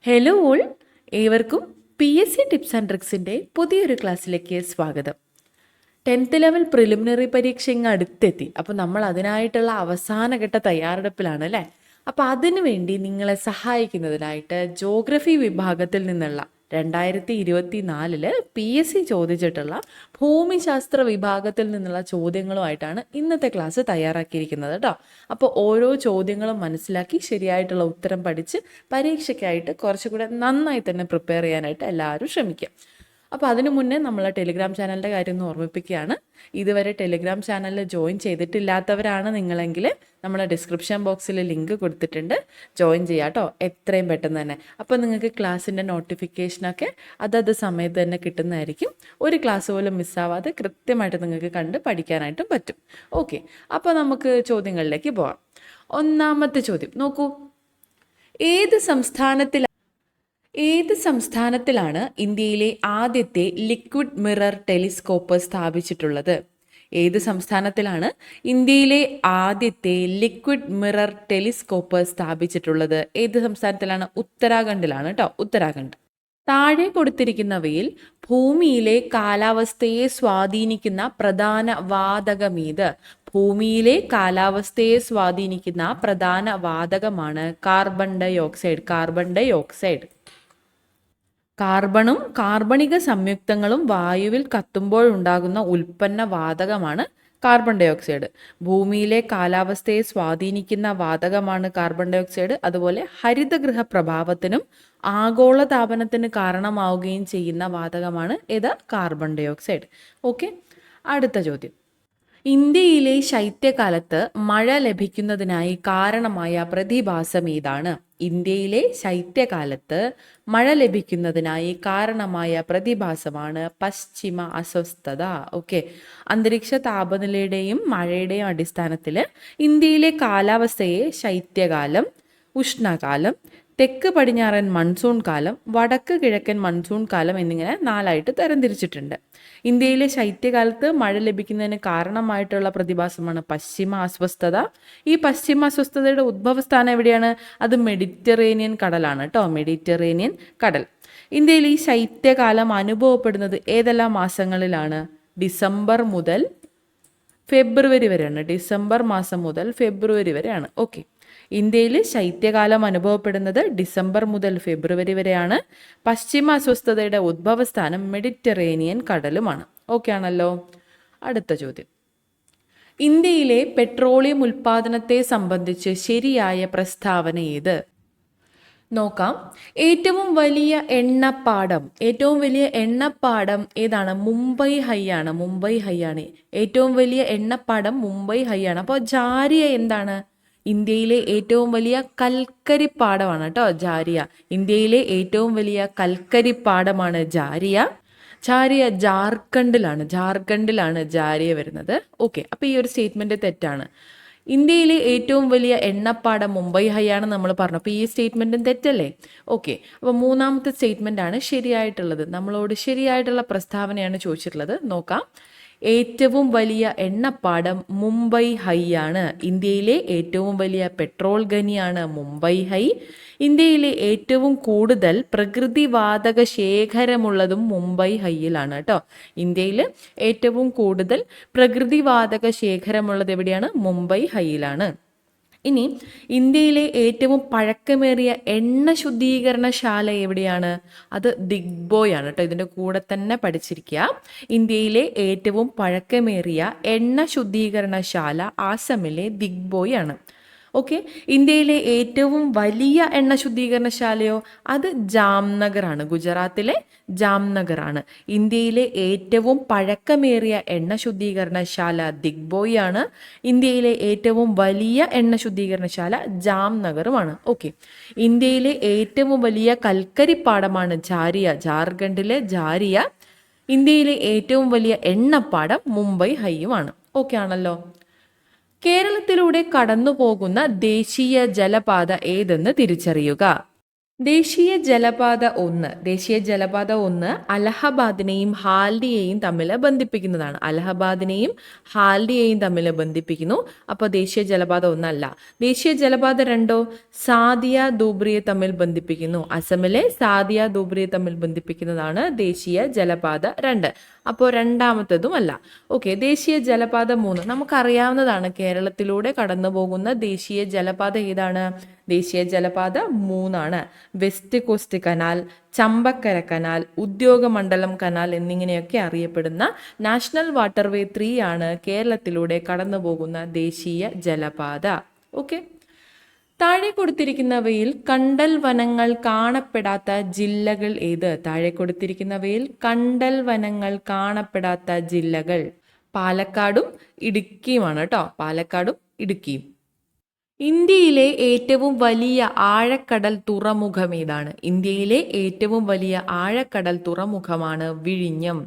Hello all, ഏവർക്കും PSC tips and ട്രിക്സിൻ്റെ പുതിയൊരു ക്ലാസ്സിലേക്ക് സ്വാഗതം. 10th ലെവൽ പ്രിലിമിനറി പരീക്ഷ ഇങ്ങ് അടുത്തെത്തി. അപ്പോൾ നമ്മൾ അതിനായിട്ടുള്ള അവസാനഘട്ട തയ്യാറെടുപ്പിലാണ് അല്ലേ. അപ്പോൾ അതിനു വേണ്ടി നിങ്ങളെ സഹായിക്കുന്നതിനായിട്ട് ജോഗ്രഫി വിഭാഗത്തിൽ നിന്നുള്ള 2024 PSC ചോദിച്ചിട്ടുള്ള ഭൂമിശാസ്ത്ര വിഭാഗത്തിൽ നിന്നുള്ള ചോദ്യങ്ങളുമായിട്ടാണ് ഇന്നത്തെ ക്ലാസ് തയ്യാറാക്കിയിരിക്കുന്നത് കേട്ടോ. അപ്പോൾ ഓരോ ചോദ്യങ്ങളും മനസ്സിലാക്കി ശരിയായിട്ടുള്ള ഉത്തരം പഠിച്ച് പരീക്ഷയ്ക്കായിട്ട് കുറച്ചുകൂടെ നന്നായി തന്നെ പ്രിപ്പയർ ചെയ്യാനായിട്ട് എല്ലാവരും ശ്രമിക്കുക. അപ്പോൾ അതിനു മുന്നേ നമ്മളെ ടെലിഗ്രാം ചാനലിൻ്റെ കാര്യം ഒന്ന് ഓർമ്മിപ്പിക്കുകയാണ്. ഇതുവരെ ടെലിഗ്രാം ചാനലിൽ ജോയിൻ ചെയ്തിട്ടില്ലാത്തവരാണ് നിങ്ങളെങ്കിൽ നമ്മളെ ഡിസ്ക്രിപ്ഷൻ ബോക്സിൽ ലിങ്ക് കൊടുത്തിട്ടുണ്ട്, ജോയിൻ ചെയ്യാം കേട്ടോ, എത്രയും പെട്ടെന്ന് തന്നെ. അപ്പോൾ നിങ്ങൾക്ക് ക്ലാസ്സിൻ്റെ നോട്ടിഫിക്കേഷനൊക്കെ അതത് സമയത്ത് തന്നെ കിട്ടുന്നതായിരിക്കും. ഒരു ക്ലാസ് പോലും മിസ്സാവാതെ കൃത്യമായിട്ട് നിങ്ങൾക്ക് കണ്ട് പഠിക്കാനായിട്ടും പറ്റും. ഓക്കെ, അപ്പോൾ നമുക്ക് ചോദ്യങ്ങളിലേക്ക് പോവാം. ഒന്നാമത്തെ ചോദ്യം നോക്കൂ. ഏത് സംസ്ഥാനത്തിലാണ് ഇന്ത്യയിലെ ആദ്യത്തെ ലിക്വിഡ് മിറർ ടെലിസ്കോപ്പ് സ്ഥാപിച്ചിട്ടുള്ളത്? ഏത് സംസ്ഥാനത്തിലാണ് ഇന്ത്യയിലെ ആദ്യത്തെ ലിക്വിഡ് മിറർ ടെലിസ്കോപ്പ് സ്ഥാപിച്ചിട്ടുള്ളത്? ഏത് സംസ്ഥാനത്തിലാണ്? ഉത്തരാഖണ്ഡിലാണ് കേട്ടോ, ഉത്തരാഖണ്ഡ്. താഴെ കൊടുത്തിരിക്കുന്നവയിൽ ഭൂമിയിലെ കാലാവസ്ഥയെ സ്വാധീനിക്കുന്ന പ്രധാന വാതകമേത്? ഭൂമിയിലെ കാലാവസ്ഥയെ സ്വാധീനിക്കുന്ന പ്രധാന വാതകമാണ് കാർബൺ ഡൈ ഓക്സൈഡ്. കാർബണും കാർബണിക സംയുക്തങ്ങളും വായുവിൽ കത്തുമ്പോഴുണ്ടാകുന്ന ഉൽപ്പന്ന വാതകമാണ് കാർബൺ ഡൈ ഓക്സൈഡ്. ഭൂമിയിലെ കാലാവസ്ഥയെ സ്വാധീനിക്കുന്ന വാതകമാണ് കാർബൺ ഡൈ ഓക്സൈഡ്. അതുപോലെ ഹരിതഗൃഹ പ്രഭാവത്തിനും ആഗോളതാപനത്തിന് കാരണമാവുകയും ചെയ്യുന്ന വാതകമാണ് ഏത്? Carbon dye oxide. ഓക്കെ, അടുത്ത ചോദ്യം. ഇന്ത്യയിലെ ശൈത്യകാലത്ത് മഴ ലഭിക്കുന്നതിനായി കാരണമായ പ്രതിഭാസം ഏതാണ്? ഇന്ത്യയിലെ ശൈത്യകാലത്ത് മഴ ലഭിക്കുന്നതിനായി കാരണമായ പ്രതിഭാസമാണ് പശ്ചിമ അസ്വസ്ഥത. ഓക്കെ, അന്തരീക്ഷ താപനിലയുടെയും മഴയുടെയും അടിസ്ഥാനത്തിൽ ഇന്ത്യയിലെ കാലാവസ്ഥയെ ശൈത്യകാലം, ഉഷ്ണകാലം, തെക്ക് പടിഞ്ഞാറൻ മൺസൂൺ കാലം, വടക്ക് കിഴക്കൻ മൺസൂൺ കാലം എന്നിങ്ങനെ 4ആയിട്ട് തരംതിരിച്ചിട്ടുണ്ട്. ഇന്ത്യയിലെ ശൈത്യകാലത്ത് മഴ ലഭിക്കുന്നതിന് കാരണമായിട്ടുള്ള പ്രതിഭാസമാണ് പശ്ചിമ അസ്വസ്ഥത. ഈ പശ്ചിമ അസ്വസ്ഥതയുടെ ഉദ്ഭവസ്ഥാനം എവിടെയാണ്? അത് മെഡിറ്ററേനിയൻ കടലാണ് കേട്ടോ, മെഡിറ്ററേനിയൻ കടൽ. ഇന്ത്യയിൽ ഈ ശൈത്യകാലം അനുഭവപ്പെടുന്നത് ഏതെല്ലാം മാസങ്ങളിലാണ്? ഡിസംബർ മുതൽ ഫെബ്രുവരി വരെയാണ്. ഡിസംബർ മാസം മുതൽ ഫെബ്രുവരി വരെയാണ്. ഓക്കെ, ഇന്ത്യയിൽ ശൈത്യകാലം അനുഭവപ്പെടുന്നത് ഡിസംബർ മുതൽ ഫെബ്രുവരി വരെയാണ്. പശ്ചിമ അസ്വസ്ഥതയുടെ ഉദ്ഭവസ്ഥാനം മെഡിറ്ററേനിയൻ കടലുമാണ്. ഓക്കെ ആണല്ലോ. അടുത്ത ചോദ്യം. ഇന്ത്യയിലെ പെട്രോളിയം ഉൽപ്പാദനത്തെ സംബന്ധിച്ച് ശരിയായ പ്രസ്താവന ഏത്? നോക്കാം. ഏറ്റവും വലിയ എണ്ണപ്പാടം ഏതാണ്? മുംബൈ ഹൈ ആണ്. ഏറ്റവും വലിയ എണ്ണപ്പാടം മുംബൈ ഹൈ ആണ്. അപ്പോൾ ജാരിയ എന്താണ്? ഇന്ത്യയിലെ ഏറ്റവും വലിയ കൽക്കരിപ്പാടമാണ് കേട്ടോ, ജാരിയ. ഇന്ത്യയിലെ ഏറ്റവും വലിയ കൽക്കരിപ്പാടമാണ് ജാരിയ. ജാർഖണ്ഡിലാണ് ജാരിയ വരുന്നത്. ഓക്കെ, അപ്പോൾ ഈ ഒരു സ്റ്റേറ്റ്മെന്റ് തെറ്റാണ്. ഇന്ത്യയിലെ ഏറ്റവും വലിയ എണ്ണപ്പാടം മുംബൈ ഹൈ ആണ് നമ്മൾ പറഞ്ഞു. അപ്പോൾ ഈ സ്റ്റേറ്റ്മെന്റും തെറ്റല്ലേ? ഓക്കെ, അപ്പോൾ മൂന്നാമത്തെ സ്റ്റേറ്റ്മെന്റ് ആണ് ശരിയായിട്ടുള്ളത്. നമ്മളോട് ശരിയായിട്ടുള്ള പ്രസ്താവനയാണ് ചോദിച്ചിട്ടുള്ളത്. നോക്കാം. ഏറ്റവും വലിയ എണ്ണപ്പാടം മുംബൈ ഹൈ ആണ്. ഇന്ത്യയിലെ ഏറ്റവും വലിയ പെട്രോൾ ഖനിയാണ് മുംബൈ ഹൈ. ഇന്ത്യയിലെ ഏറ്റവും കൂടുതൽ പ്രകൃതിവാതക ശേഖരമുള്ളതും മുംബൈ ഹൈയിലാണ് കേട്ടോ. ഇന്ത്യയിൽ ഏറ്റവും കൂടുതൽ പ്രകൃതിവാതക ശേഖരമുള്ളത് എവിടെയാണ്? മുംബൈ ഹൈയിലാണ്. ഇനി ഇന്ത്യയിലെ ഏറ്റവും പഴക്കമേറിയ എണ്ണ ശുദ്ധീകരണശാല എവിടെയാണ്? അത് ദിഗ്ബോയ് ആണ് കേട്ടോ. ഇതിൻ്റെ കൂടെ തന്നെ പഠിച്ചിരിക്കുക. ഇന്ത്യയിലെ ഏറ്റവും പഴക്കമേറിയ എണ്ണ ശുദ്ധീകരണശാല ആസമിലെ ദിഗ്ബോയ് ആണ്. ഓക്കെ, ഇന്ത്യയിലെ ഏറ്റവും വലിയ എണ്ണ ശുദ്ധീകരണശാലയോ? അത് ജാംനഗർ ആണ്, ഗുജറാത്തിലെ ജാംനഗർ ആണ്. ഇന്ത്യയിലെ ഏറ്റവും പഴക്കമേറിയ എണ്ണ ശുദ്ധീകരണശാല ദിഗ്ബോയ് ആണ്. ഇന്ത്യയിലെ ഏറ്റവും വലിയ എണ്ണ ശുദ്ധീകരണശാല ജാംനഗറുമാണ്. ഓക്കെ, ഇന്ത്യയിലെ ഏറ്റവും വലിയ കൽക്കരിപ്പാടമാണ് ജാരിയ, ജാർഖണ്ഡിലെ ജാരിയ. ഇന്ത്യയിലെ ഏറ്റവും വലിയ എണ്ണപ്പാടം മുംബൈ ഹൈയുമാണ്. ഓക്കെ ആണല്ലോ. കേരളത്തിലൂടെ കടന്നു പോകുന്ന ദേശീയ ജലപാത ഏതെന്ന് തിരിച്ചറിയുക. ദേശീയ ജലപാത 1 അലഹബാദിനെയും ഹാൽഡിയെയും തമ്മിൽ ബന്ധിപ്പിക്കുന്നതാണ്. അലഹബാദിനെയും ഹാൽഡിയെയും തമ്മിൽ ബന്ധിപ്പിക്കുന്നു. അപ്പോൾ ദേശീയ ജലപാത 1 അല്ല. ദേശീയ ജലപാത 2 സാദിയ ധൂബ്രിയെ തമ്മിൽ ബന്ധിപ്പിക്കുന്നു. അസമിലെ സാദിയ ധൂബ്രിയെ തമ്മിൽ ബന്ധിപ്പിക്കുന്നതാണ് ദേശീയ ജലപാത 2. അപ്പോൾ രണ്ടാമത്തതും അല്ല. ഓക്കെ, ദേശീയ ജലപാത 3 നമുക്കറിയാവുന്നതാണ്. കേരളത്തിലൂടെ കടന്നു പോകുന്ന ദേശീയ ജലപാത ഏതാണ്? ദേശീയ ജലപാത 3 west coast canal, Champakkara canal, Udyogamandalam canal എന്നിങ്ങനെയൊക്കെ അറിയപ്പെടുന്ന നാഷണൽ വാട്ടർവേ 3 ആണ് കേരളത്തിലൂടെ കടന്നു പോകുന്ന ദേശീയ ജലപാത. ഓക്കെ, താഴെ കൊടുത്തിരിക്കുന്നവയിൽ കണ്ടൽ വനങ്ങൾ കാണപ്പെടാത്ത ജില്ലകൾ ഏത്? താഴെ കൊടുത്തിരിക്കുന്നവയിൽ കണ്ടൽ വനങ്ങൾ കാണപ്പെടാത്ത ജില്ലകൾ പാലക്കാടും ഇടുക്കിയുമാണ് കേട്ടോ. പാലക്കാടും ഇടുക്കിയും. ഇന്ത്യയിലെ ഏറ്റവും വലിയ ആഴക്കടൽ തുറമുഖം ഏതാണ്? ഇന്ത്യയിലെ ഏറ്റവും വലിയ ആഴക്കടൽ തുറമുഖമാണ് വിഴിഞ്ഞം.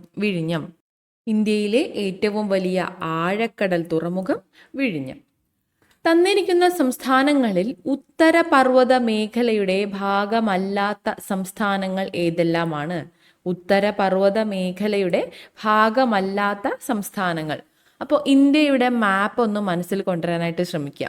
ഇന്ത്യയിലെ ഏറ്റവും വലിയ ആഴക്കടൽ തുറമുഖം വിഴിഞ്ഞം. തന്നിരിക്കുന്ന സംസ്ഥാനങ്ങളിൽ ഉത്തരപർവ്വത മേഖലയുടെ ഭാഗമല്ലാത്ത സംസ്ഥാനങ്ങൾ ഏതെല്ലാമാണ്? ഉത്തരപർവ്വത മേഖലയുടെ ഭാഗമല്ലാത്ത സംസ്ഥാനങ്ങൾ. അപ്പോൾ ഇന്ത്യയുടെ മാപ്പ് ഒന്ന് മനസ്സിൽ കൊണ്ടുവരാനായിട്ട് ശ്രമിക്കുക.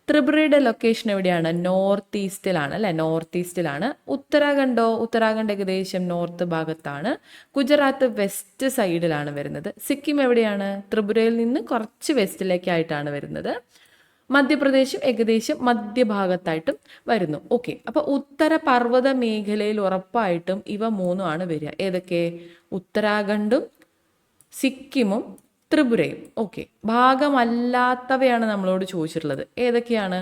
ത്രിപുരയുടെ ലൊക്കേഷൻ എവിടെയാണ്? നോർത്ത് ഈസ്റ്റിലാണ് അല്ലെ? നോർത്ത് ഈസ്റ്റിലാണ്. ഉത്തരാഖണ്ഡ് ഏകദേശം നോർത്ത് ഭാഗത്താണ്. ഗുജറാത്ത് വെസ്റ്റ് സൈഡിലാണ് വരുന്നത്. സിക്കിം എവിടെയാണ്? ത്രിപുരയിൽ നിന്ന് കുറച്ച് വെസ്റ്റിലേക്കായിട്ടാണ് വരുന്നത്. മധ്യപ്രദേശും ഏകദേശം മധ്യഭാഗത്തായിട്ടും വരുന്നു. ഓക്കെ, അപ്പോൾ ഉത്തരപർവ്വത മേഖലയിൽ ഉറപ്പായിട്ടും ഇവ 3 ആണ് വരിക. ഏതൊക്കെ? ഉത്തരാഖണ്ഡും സിക്കിമും ത്രിപുരയും. ഓക്കെ, ഭാഗമല്ലാത്തവയാണ് നമ്മളോട് ചോദിച്ചിട്ടുള്ളത്. ഏതൊക്കെയാണ്?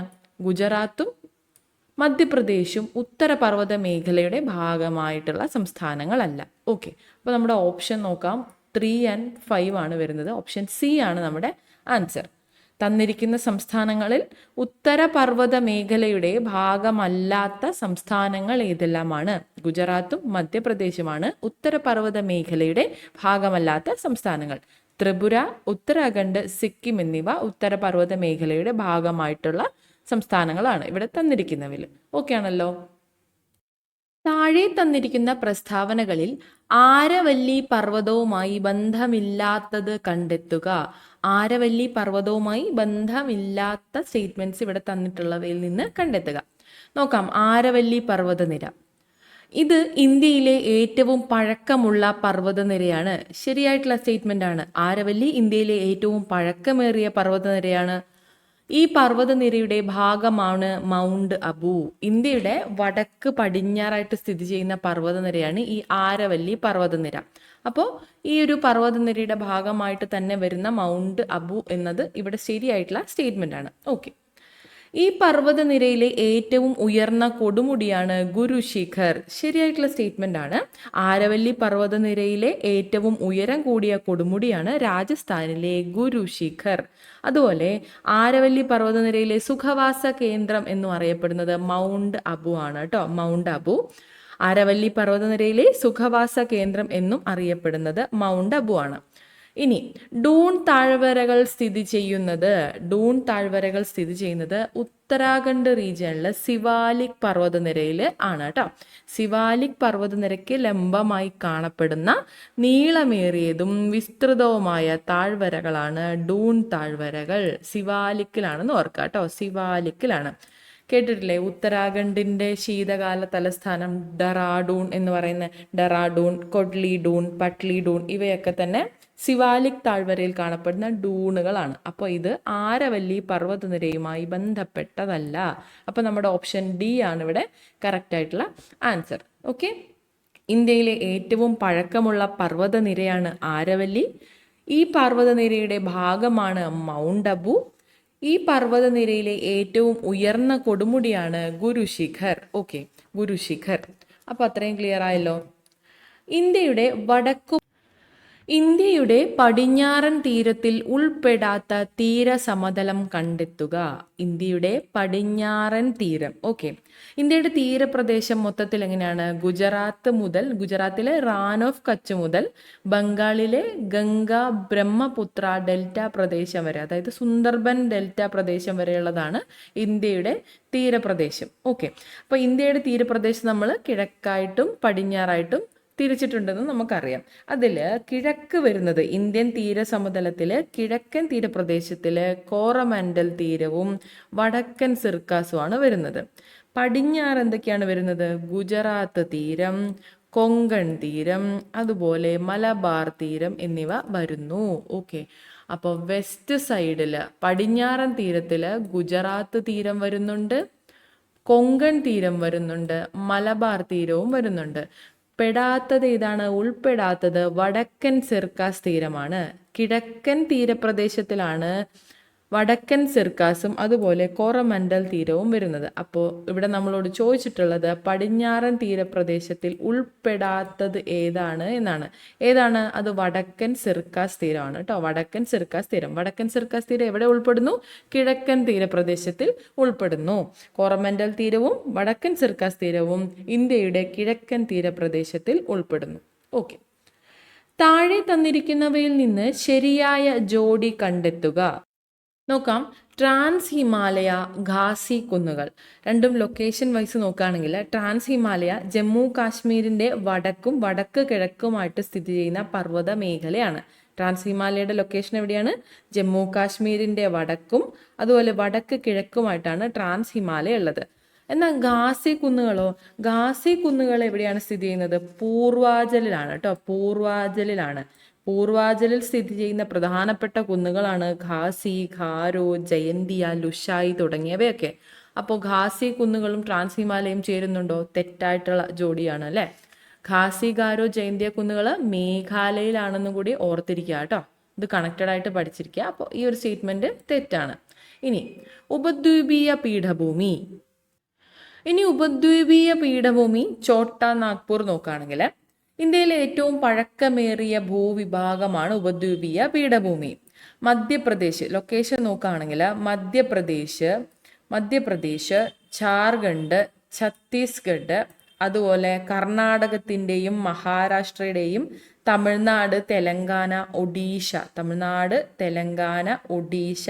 ഗുജറാത്തും മധ്യപ്രദേശും ഉത്തരപർവ്വത മേഖലയുടെ ഭാഗമായിട്ടുള്ള സംസ്ഥാനങ്ങളല്ല. ഓക്കെ, അപ്പോൾ നമ്മുടെ ഓപ്ഷൻ നോക്കാം. 3 and 5 ആണ് വരുന്നത്. ഓപ്ഷൻ സി ആണ് നമ്മുടെ ആൻസർ. തന്നിരിക്കുന്ന സംസ്ഥാനങ്ങളിൽ ഉത്തരപർവ്വത മേഖലയുടെ ഭാഗമല്ലാത്ത സംസ്ഥാനങ്ങൾ ഏതെല്ലാമാണ്? ഗുജറാത്തും മധ്യപ്രദേശുമാണ് ഉത്തരപർവ്വത മേഖലയുടെ ഭാഗമല്ലാത്ത സംസ്ഥാനങ്ങൾ. ത്രിപുര, ഉത്തരാഖണ്ഡ്, സിക്കിം എന്നിവ ഉത്തരപർവ്വത മേഖലയുടെ ഭാഗമായിട്ടുള്ള സംസ്ഥാനങ്ങളാണ് ഇവിടെ തന്നിരിക്കുന്നവയിൽ. ഓക്കെ ആണല്ലോ. താഴെ തന്നിരിക്കുന്ന പ്രസ്താവനകളിൽ ആരവല്ലി പർവ്വതവുമായി ബന്ധമില്ലാത്തത് കണ്ടെത്തുക. ആരവല്ലി പർവ്വതവുമായി ബന്ധമില്ലാത്ത സ്റ്റേറ്റ്മെന്റ്സ് ഇവിടെ തന്നിട്ടുള്ളവയിൽ നിന്ന് കണ്ടെത്തുക. നോക്കാം. ആരവല്ലി പർവ്വതനിര. ഇത് ഇന്ത്യയിലെ ഏറ്റവും പഴക്കമുള്ള പർവ്വതനിരയാണ്. ശരിയായിട്ടുള്ള സ്റ്റേറ്റ്മെന്റ് ആണ്. ആരവല്ലി ഇന്ത്യയിലെ ഏറ്റവും പഴക്കമേറിയ പർവ്വതനിരയാണ്. ഈ പർവ്വതനിരയുടെ ഭാഗമാണ് മൗണ്ട് അബു. ഇന്ത്യയുടെ വടക്ക് പടിഞ്ഞാറായിട്ട് സ്ഥിതി ചെയ്യുന്ന പർവ്വതനിരയാണ് ഈ ആരവല്ലി പർവ്വതനിര. അപ്പോൾ ഈ ഒരു പർവ്വതനിരയുടെ ഭാഗമായിട്ട് തന്നെ വരുന്ന മൗണ്ട് അബു എന്നത് ഇവിടെ ശരിയായിട്ടുള്ള സ്റ്റേറ്റ്മെന്റ് ആണ്. ഓക്കെ, ഈ പർവ്വതനിരയിലെ ഏറ്റവും ഉയർന്ന കൊടുമുടിയാണ് ഗുരുശിഖർ. ശരിയായിട്ടുള്ള സ്റ്റേറ്റ്മെന്റ് ആണ്. ആരവല്ലി പർവ്വതനിരയിലെ ഏറ്റവും ഉയരം കൂടിയ കൊടുമുടിയാണ് രാജസ്ഥാനിലെ ഗുരുശിഖർ. അതുപോലെ ആരവല്ലി പർവ്വതനിരയിലെ സുഖവാസ കേന്ദ്രം എന്നും അറിയപ്പെടുന്നത് മൗണ്ട് അബു ആണ് കേട്ടോ. മൗണ്ട് അബു ആരവല്ലി പർവ്വതനിരയിലെ സുഖവാസ കേന്ദ്രം എന്നും അറിയപ്പെടുന്നത് മൗണ്ട് അബു ആണ്. ഇനി ഡൂൺ താഴ്വരകൾ സ്ഥിതി ചെയ്യുന്നത് ഉത്തരാഖണ്ഡ് റീജിയനിലെ സിവാലിക് പർവ്വതനിരയിൽ ആണ് കേട്ടോ. സിവാലിക് പർവ്വതനിരയ്ക്ക് ലംബമായി കാണപ്പെടുന്ന നീളമേറിയതും വിസ്തൃതവുമായ താഴ്വരകളാണ് ഡൂൺ താഴ്വരകൾ. സിവാലിക്കിലാണെന്ന് ഓർക്കുക കേട്ടോ. സിവാലിക്കിലാണ്. കേട്ടിട്ടില്ലേ? ഉത്തരാഖണ്ഡിന്റെ ശീതകാല തലസ്ഥാനം ഡെറാഡൂൺ എന്ന് പറയുന്ന ഡെറാഡൂൺ, കൊഡ്ലി ഡൂൺ, പട്ലി ഡൂൺ ഇവയൊക്കെ തന്നെ സിവാലിക് താഴ്വരയിൽ കാണപ്പെടുന്ന ഡൂണുകളാണ്. അപ്പോൾ ഇത് ആരവല്ലി പർവ്വതനിരയുമായി ബന്ധപ്പെട്ടതല്ല. അപ്പോൾ നമ്മുടെ ഓപ്ഷൻ ഡി ആണ് ഇവിടെ കറക്റ്റ് ആയിട്ടുള്ള ആൻസർ. ഓക്കെ, ഇന്ത്യയിലെ ഏറ്റവും പഴക്കമുള്ള പർവ്വതനിരയാണ് ആരവല്ലി. ഈ പർവ്വതനിരയുടെ ഭാഗമാണ് മൗണ്ട് അബു. ഈ പർവ്വതനിരയിലെ ഏറ്റവും ഉയർന്ന കൊടുമുടിയാണ് ഗുരുശിഖർ. ഓക്കെ, ഗുരുശിഖർ. അപ്പോൾ അത്രയും ക്ലിയർ ആയല്ലോ. ഇന്ത്യയുടെ പടിഞ്ഞാറൻ തീരത്തിൽ ഉൾപ്പെടാത്ത തീരസമതലം കണ്ടെത്തുക. ഇന്ത്യയുടെ പടിഞ്ഞാറൻ തീരം. ഓക്കെ, ഇന്ത്യയുടെ തീരപ്രദേശം മൊത്തത്തിൽ എങ്ങനെയാണ്? ഗുജറാത്തിലെ റാൻ ഓഫ് കച്ച് മുതൽ ബംഗാളിലെ ഗംഗ ബ്രഹ്മപുത്ര ഡെൽറ്റ പ്രദേശം വരെ, അതായത് സുന്ദർബൻ ഡെൽറ്റ പ്രദേശം വരെയുള്ളതാണ് ഇന്ത്യയുടെ തീരപ്രദേശം. ഓക്കെ, അപ്പോൾ ഇന്ത്യയുടെ തീരപ്രദേശം നമ്മൾ കിഴക്കായിട്ടും പടിഞ്ഞാറായിട്ടും തിരിച്ചിട്ടുണ്ടെന്ന് നമുക്കറിയാം. അതിൽ കിഴക്ക് വരുന്നത് ഇന്ത്യൻ തീരസമതലത്തിൽ കിഴക്കൻ തീരപ്രദേശത്തിൽ കോറമൻഡൽ തീരവും വടക്കൻ സിർക്കാസുമാണ് വരുന്നത്. പടിഞ്ഞാറ് എന്തൊക്കെയാണ് വരുന്നത്? ഗുജറാത്ത് തീരം, കൊങ്കൺ തീരം, അതുപോലെ മലബാർ തീരം എന്നിവ വരുന്നു. ഓക്കെ, അപ്പോൾ വെസ്റ്റ് സൈഡിൽ പടിഞ്ഞാറൻ തീരത്തിൽ ഗുജറാത്ത് തീരം വരുന്നുണ്ട്, കൊങ്കൺ തീരം വരുന്നുണ്ട്, മലബാർ തീരവും വരുന്നുണ്ട്. പെടാത്തത് ഏതാണ്? ഉൾപ്പെടാത്തത് വടക്കൻ സിർക്കാസ് തീരമാണ്. കിഴക്കൻ തീരപ്രദേശത്തിലാണ് വടക്കൻ സിർക്കാസും അതുപോലെ കോറമൻഡൽ തീരവും വരുന്നത്. അപ്പോൾ ഇവിടെ നമ്മളോട് ചോദിച്ചിട്ടുള്ളത് പടിഞ്ഞാറൻ തീരപ്രദേശത്തിൽ ഉൾപ്പെടാത്തത് ഏതാണ് എന്നാണ്. ഏതാണ് അത്? വടക്കൻ സിർക്കാസ് തീരമാണ് കേട്ടോ. വടക്കൻ സിർക്കാസ് തീരം. വടക്കൻ സിർക്കാസ് തീരം എവിടെ ഉൾപ്പെടുന്നു? കിഴക്കൻ തീരപ്രദേശത്തിൽ ഉൾപ്പെടുന്നു. കോറമൻഡൽ തീരവും വടക്കൻ സിർക്കാസ് തീരവും ഇന്ത്യയുടെ കിഴക്കൻ തീരപ്രദേശത്തിൽ ഉൾപ്പെടുന്നു. ഓക്കെ, താഴെ തന്നിരിക്കുന്നവയിൽ നിന്ന് ശരിയായ ജോഡി കണ്ടെത്തുക. നോക്കാം. ട്രാൻസ് ഹിമാലയ, ഖാസി കുന്നുകൾ, രണ്ടും ലൊക്കേഷൻ വൈസ് നോക്കുകയാണെങ്കിൽ ട്രാൻസ് ഹിമാലയ ജമ്മു കാശ്മീരിൻ്റെ വടക്കും വടക്ക് കിഴക്കുമായിട്ട് സ്ഥിതി ചെയ്യുന്ന പർവ്വത മേഖലയാണ്. ട്രാൻസ് ഹിമാലയയുടെ ലൊക്കേഷൻ എവിടെയാണ്? ജമ്മു കാശ്മീരിൻ്റെ വടക്കും അതുപോലെ വടക്ക് കിഴക്കുമായിട്ടാണ് ട്രാൻസ് ഹിമാലയ ഉള്ളത്. എന്നാൽ ഖാസി കുന്നുകളോ? ഖാസി കുന്നുകൾ എവിടെയാണ് സ്ഥിതി ചെയ്യുന്നത്? പൂർവാചലിലാണ് കേട്ടോ. പൂർവാചലിൽ സ്ഥിതി ചെയ്യുന്ന പ്രധാനപ്പെട്ട കുന്നുകളാണ് ഖാസി, ഖാരോ, ജയന്തിയ, ലുഷായി തുടങ്ങിയവയൊക്കെ. അപ്പോൾ ഖാസി കുന്നുകളും ട്രാൻസ് ഹിമാലയയും ചേരുന്നുണ്ടോ? തെറ്റായിട്ടുള്ള ജോഡിയാണ് അല്ലേ. ഖാസി, ഖാരോ, ജയന്തിയ കുന്നുകൾ മേഘാലയയിലാണെന്നും കൂടി ഓർത്തിരിക്കുക കേട്ടോ. ഇത് കണക്റ്റഡ് ആയിട്ട് പഠിച്ചിരിക്കുക. അപ്പോൾ ഈ ഒരു സ്റ്റേറ്റ്മെന്റ് തെറ്റാണ്. ഇനി ഉപദ്വീപീയ പീഠഭൂമി ഛോട്ടാ നാഗ്പൂർ നോക്കുകയാണെങ്കിൽ ഇന്ത്യയിലെ ഏറ്റവും പഴക്കമേറിയ ഭൂവിഭാഗമാണ് ഉപദ്വീപീയ പീഠഭൂമി. മധ്യപ്രദേശ് ലൊക്കേഷൻ നോക്കുകയാണെങ്കിൽ മധ്യപ്രദേശ്, ഝാർഖണ്ഡ്, ഛത്തീസ്ഗഡ്, അതുപോലെ കർണാടകത്തിൻ്റെയും മഹാരാഷ്ട്രയുടെയും തമിഴ്നാട്, തെലങ്കാന, ഒഡീഷ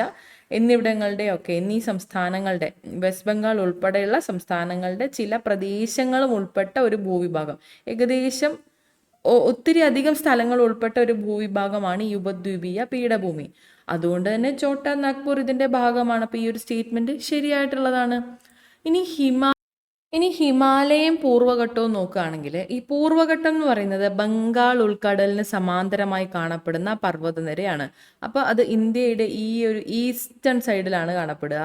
എന്നീ സംസ്ഥാനങ്ങളുടെ, വെസ്റ്റ് ബംഗാൾ ഉൾപ്പെടെയുള്ള സംസ്ഥാനങ്ങളുടെ ചില പ്രദേശങ്ങളും ഉൾപ്പെട്ട ഒരു ഭൂവിഭാഗം, ഏകദേശം ഒത്തിരി അധികം സ്ഥലങ്ങൾ ഉൾപ്പെട്ട ഒരു ഭൂവിഭാഗമാണ് ഈ ഉപദ്വീപീയ പീഠഭൂമി. അതുകൊണ്ട് തന്നെ ഛോട്ടാ നാഗ്പൂർ ഇതിന്റെ ഭാഗമാണ്. അപ്പോൾ ഈ ഒരു സ്റ്റേറ്റ്മെന്റ് ശരിയായിട്ടുള്ളതാണ്. ഇനി ഹിമാലയം പൂർവ്വഘട്ടവും നോക്കുകയാണെങ്കിൽ ഈ പൂർവ്വഘട്ടം എന്ന് പറയുന്നത് ബംഗാൾ ഉൾക്കടലിന് സമാന്തരമായി കാണപ്പെടുന്ന പർവ്വതനിരയാണ്. അപ്പോൾ അത് ഇന്ത്യയുടെ ഈ ഒരു ഈസ്റ്റേൺ സൈഡിലാണ് കാണപ്പെടുക.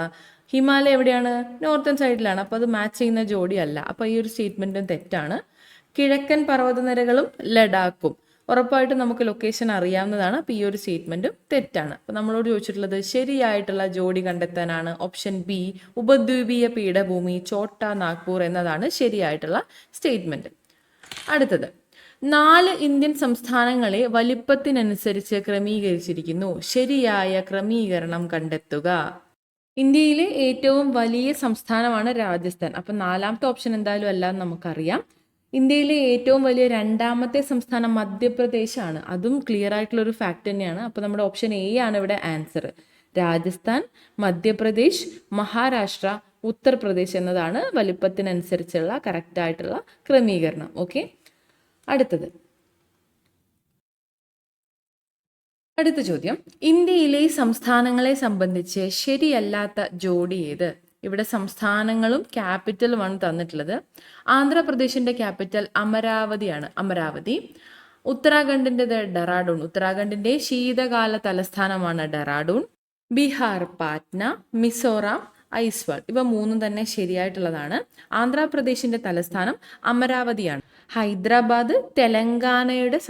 ഹിമാലയ എവിടെയാണ്? നോർത്തേൺ സൈഡിലാണ്. അപ്പോൾ അത് മാച്ച് ചെയ്യുന്ന ജോഡിയല്ല. അപ്പോൾ ഈ ഒരു സ്റ്റേറ്റ്മെന്റും തെറ്റാണ്. കിഴക്കൻ പർവ്വതനിരകളും ലഡാക്കും ഉറപ്പായിട്ടും നമുക്ക് ലൊക്കേഷൻ അറിയാവുന്നതാണ്. അപ്പോൾ ഈ ഒരു സ്റ്റേറ്റ്മെന്റും തെറ്റാണ്. അപ്പോൾ നമ്മളോട് ചോദിച്ചിട്ടുള്ളത് ശരിയായിട്ടുള്ള ജോഡി കണ്ടെത്താനാണ്. ഓപ്ഷൻ ബി, ഉപദ്വീപീയ പീഠഭൂമി ഛോട്ടാ നാഗ്പൂർ എന്നതാണ് ശരിയായിട്ടുള്ള സ്റ്റേറ്റ്മെന്റ്. അടുത്തത്, 4 ഇന്ത്യൻ സംസ്ഥാനങ്ങളെ വലിപ്പത്തിനനുസരിച്ച് ക്രമീകരിച്ചിരിക്കുന്നു. ശരിയായ ക്രമീകരണം കണ്ടെത്തുക. ഇന്ത്യയിലെ ഏറ്റവും വലിയ സംസ്ഥാനമാണ് രാജസ്ഥാൻ. അപ്പം 4ാമത്തെ ഓപ്ഷൻ എന്തായാലും അല്ലാന്ന് നമുക്കറിയാം. ഇന്ത്യയിലെ ഏറ്റവും വലിയ 2ാമത്തെ സംസ്ഥാനം മധ്യപ്രദേശാണ്. അതും ക്ലിയർ ആയിട്ടുള്ള ഒരു ഫാക്ട് തന്നെയാണ്. അപ്പോൾ നമ്മുടെ ഓപ്ഷൻ എ ആണ് ഇവിടെ ആൻസർ. രാജസ്ഥാൻ, മധ്യപ്രദേശ്, മഹാരാഷ്ട്ര, ഉത്തർപ്രദേശ് എന്നതാണ് വലിപ്പത്തിനനുസരിച്ചുള്ള കറക്റ്റ് ആയിട്ടുള്ള ക്രമീകരണം. ഓക്കെ, അടുത്ത ചോദ്യം, ഇന്ത്യയിലെ സംസ്ഥാനങ്ങളെ സംബന്ധിച്ച് ശരിയല്ലാത്ത ജോഡി ഏത്? ഇവിടെ സംസ്ഥാനങ്ങളും ക്യാപിറ്റലുമാണ് തന്നിട്ടുള്ളത്. ആന്ധ്രാപ്രദേശിന്റെ ക്യാപിറ്റൽ അമരാവതി. ഉത്തരാഖണ്ഡിൻ്റെത് ഡെറാഡൂൺ. ഉത്തരാഖണ്ഡിന്റെ ശീതകാല തലസ്ഥാനമാണ് ഡെറാഡൂൺ. ബീഹാർ പാറ്റ്ന, മിസോറാം ഐസ്വാൾ. ഇവ 3 തന്നെ ശരിയായിട്ടുള്ളതാണ്. ആന്ധ്രാപ്രദേശിന്റെ തലസ്ഥാനം അമരാവതിയാണ്. ഹൈദരാബാദ് തെലങ്കാനയുടെ